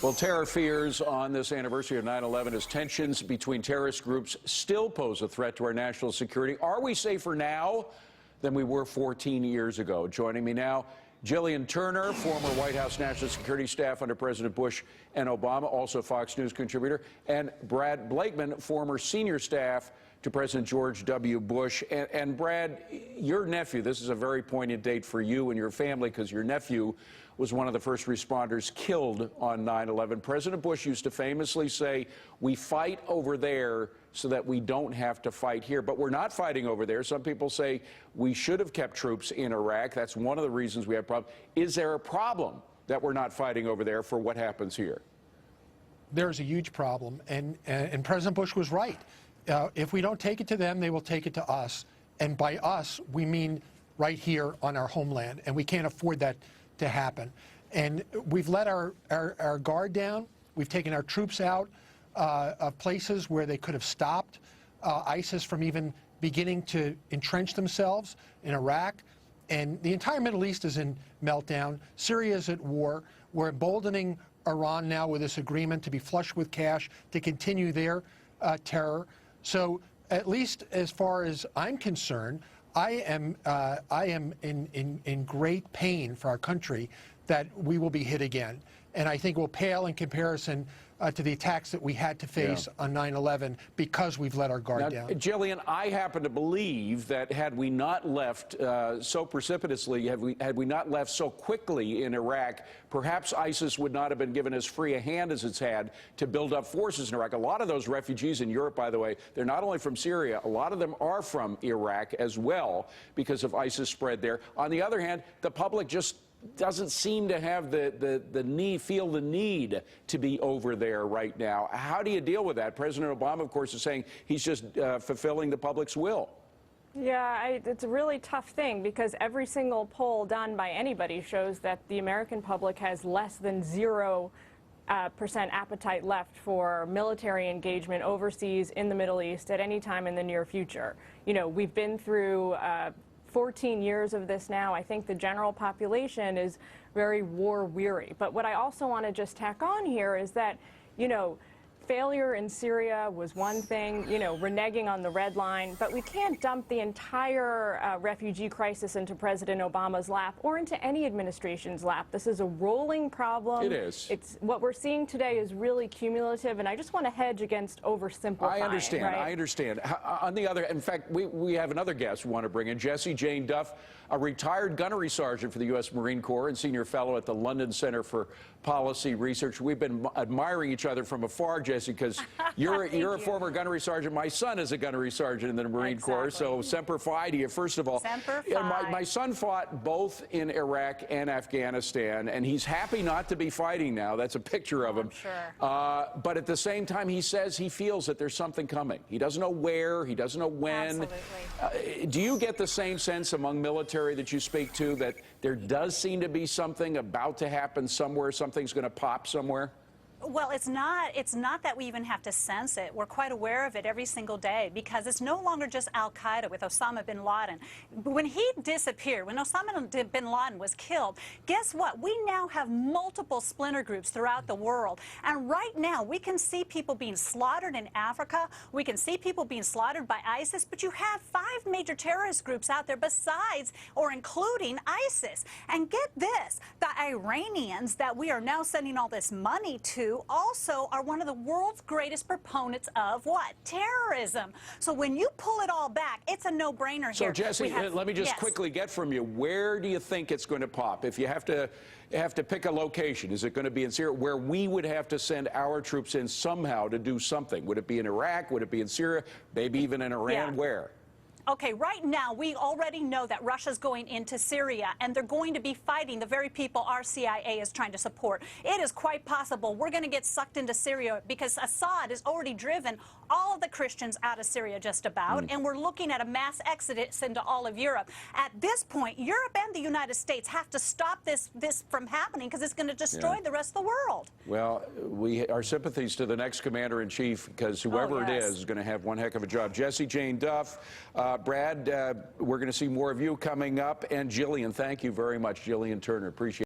Well, terror fears on this anniversary of 9/11 as tensions between terrorist groups still pose a threat to our national security. Are we safer now than we were 14 years ago? Joining me now, Gillian Turner, former White House National Security Staff under President Bush and Obama, also Fox News contributor, and Brad Blakeman, former senior staff to President George W. Bush. And Brad, your nephew, this is a very poignant date for you and your family because your nephew was one of the first responders killed on 9/11. President Bush used to famously say, we fight over there so that we don't have to fight here. But we're not fighting over there. Some people say we should have kept troops in Iraq. That's one of the reasons we have problems. Is there a problem that we're not fighting over there for what happens here? There's a huge problem, and President Bush was right. If we don't take it to them, they will take it to us. And by us, we mean right here on our homeland, and we can't afford that to happen. And we've let our guard down. We've taken our troops out of places where they could have stopped ISIS from even beginning to entrench themselves in Iraq. And the entire Middle East is in meltdown. Syria is at war. We're emboldening Iran now with this agreement to be flush with cash to continue their terror. So at least as far as I'm concerned, I am in great pain for our country that we will be hit again. And I think will pale in comparison to the attacks that we had to face on 9/11 because we've let our guard down. Gillian, I happen to believe that had we not left so precipitously, had we not left so quickly in Iraq, perhaps ISIS would not have been given as free a hand as it's had to build up forces in Iraq. A lot of those refugees in Europe, by the way, they're not only from Syria, a lot of them are from Iraq as well because of ISIS spread there. On the other hand, the public just doesn't seem to have feel the need to be over there right now. How do you deal with that? President Obama, of course, is saying he's just fulfilling the public's will. Yeah, it's a really tough thing because every single poll done by anybody shows that the American public has less than 0% appetite left for military engagement overseas in the Middle East at any time in the near future. You know, we've been through 14 years of this now. I think the general population is very war weary. But what I also want to just tack on here is that, you know, failure in Syria was one thing, you know, reneging on the red line, but we can't dump the entire refugee crisis into President Obama's lap or into any administration's lap. This is a rolling problem. It is. It's what we're seeing today is really cumulative, and I just want to hedge against oversimplifying. I understand. Right? I understand. On the other, in fact, we have another guest we want to bring in, Jessie Jane Duff, a retired gunnery sergeant for the U.S. Marine Corps and senior fellow at the London Center for Policy Research. We've been admiring each other from afar, Jessie, because you're a former gunnery sergeant. My son is a gunnery sergeant in the Marine Corps, so Semper Fi to you, first of all. Semper Fi. My son fought both in Iraq and Afghanistan, and he's happy not to be fighting now. That's a picture of him. Sure. But at the same time, he says he feels that there's something coming. He doesn't know where, he doesn't know when. Absolutely. Do you get the same sense among military that you speak to, that there does seem to be something about to happen somewhere, something's going to pop somewhere? Well, it's not that we even have to sense it. We're quite aware of it every single day because it's no longer just Al-Qaeda with Osama bin Laden. When he disappeared, when Osama bin Laden was killed, guess what? We now have multiple splinter groups throughout the world. And right now, we can see people being slaughtered in Africa. We can see people being slaughtered by ISIS. But you have 5 major terrorist groups out there besides or including ISIS. And get this, the Iranians that we are now sending all this money to also are one of the world's greatest proponents of what? Terrorism. So when you pull it all back, it's a no-brainer here. So, Jessie, let me just quickly get from you, where do you think it's going to pop? If you have to pick a location, is it going to be in Syria, where we would have to send our troops in somehow to do something? Would it be in Iraq? Would it be in Syria? Maybe even in Iran? Yeah. Where? Okay, right now, we already know that Russia's going into Syria, and they're going to be fighting the very people our CIA is trying to support. It is quite possible we're going to get sucked into Syria because Assad has already driven all of the Christians out of Syria just about, and we're looking at a mass exodus into all of Europe. At this point, Europe and the United States have to stop this from happening because it's going to destroy the rest of the world. Well, our sympathies to the next commander-in-chief, because whoever it is going to have one heck of a job. Jessie Jane Duff, Brad, we're going to see more of you coming up. And Gillian, thank you very much. Gillian Turner, appreciate it.